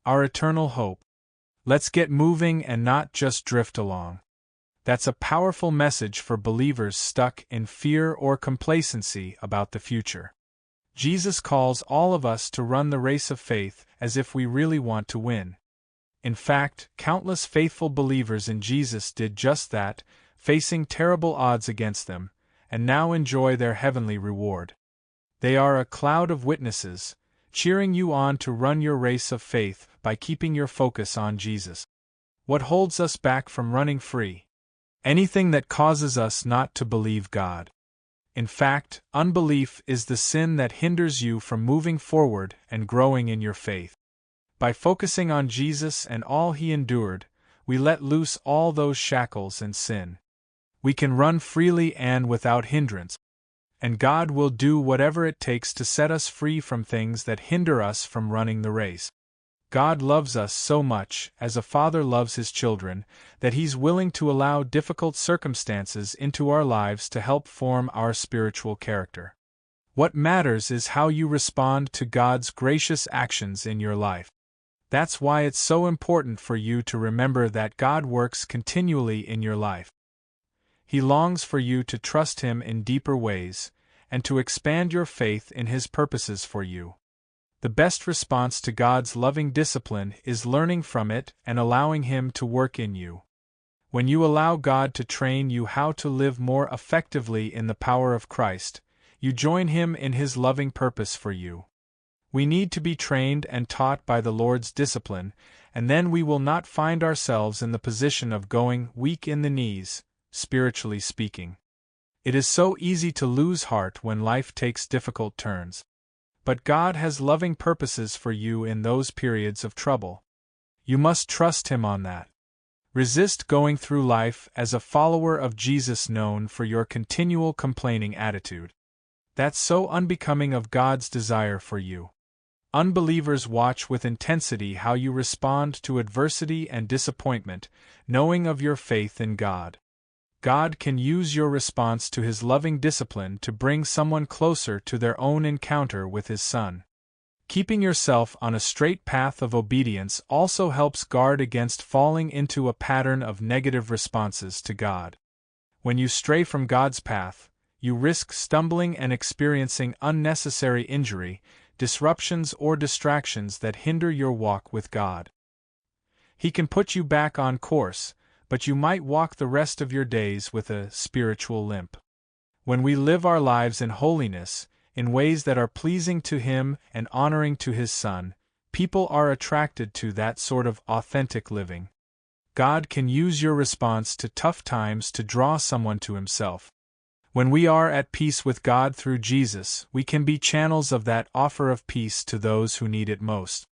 our eternal hope. Let's get moving and not just drift along. That's a powerful message for believers stuck in fear or complacency about the future. Jesus calls all of us to run the race of faith as if we really want to win. In fact, countless faithful believers in Jesus did just that, facing terrible odds against them, and now enjoy their heavenly reward. They are a cloud of witnesses, cheering you on to run your race of faith by keeping your focus on Jesus. What holds us back from running free? Anything that causes us not to believe God. In fact, unbelief is the sin that hinders you from moving forward and growing in your faith. By focusing on Jesus and all He endured, we let loose all those shackles and sin. We can run freely and without hindrance. And God will do whatever it takes to set us free from things that hinder us from running the race. God loves us so much, as a father loves his children, that He's willing to allow difficult circumstances into our lives to help form our spiritual character. What matters is how you respond to God's gracious actions in your life. That's why it's so important for you to remember that God works continually in your life. He longs for you to trust Him in deeper ways, and to expand your faith in His purposes for you. The best response to God's loving discipline is learning from it and allowing Him to work in you. When you allow God to train you how to live more effectively in the power of Christ, you join Him in His loving purpose for you. We need to be trained and taught by the Lord's discipline, and then we will not find ourselves in the position of going weak in the knees, spiritually speaking. It is so easy to lose heart when life takes difficult turns. But God has loving purposes for you in those periods of trouble. You must trust Him on that. Resist going through life as a follower of Jesus known for your continual complaining attitude. That's so unbecoming of God's desire for you. Unbelievers watch with intensity how you respond to adversity and disappointment, knowing of your faith in God. God can use your response to His loving discipline to bring someone closer to their own encounter with His Son. Keeping yourself on a straight path of obedience also helps guard against falling into a pattern of negative responses to God. When you stray from God's path, you risk stumbling and experiencing unnecessary injury, disruptions or distractions that hinder your walk with God. He can put you back on course, but you might walk the rest of your days with a spiritual limp. When we live our lives in holiness, in ways that are pleasing to Him and honoring to His Son, people are attracted to that sort of authentic living. God can use your response to tough times to draw someone to Himself. When we are at peace with God through Jesus, we can be channels of that offer of peace to those who need it most.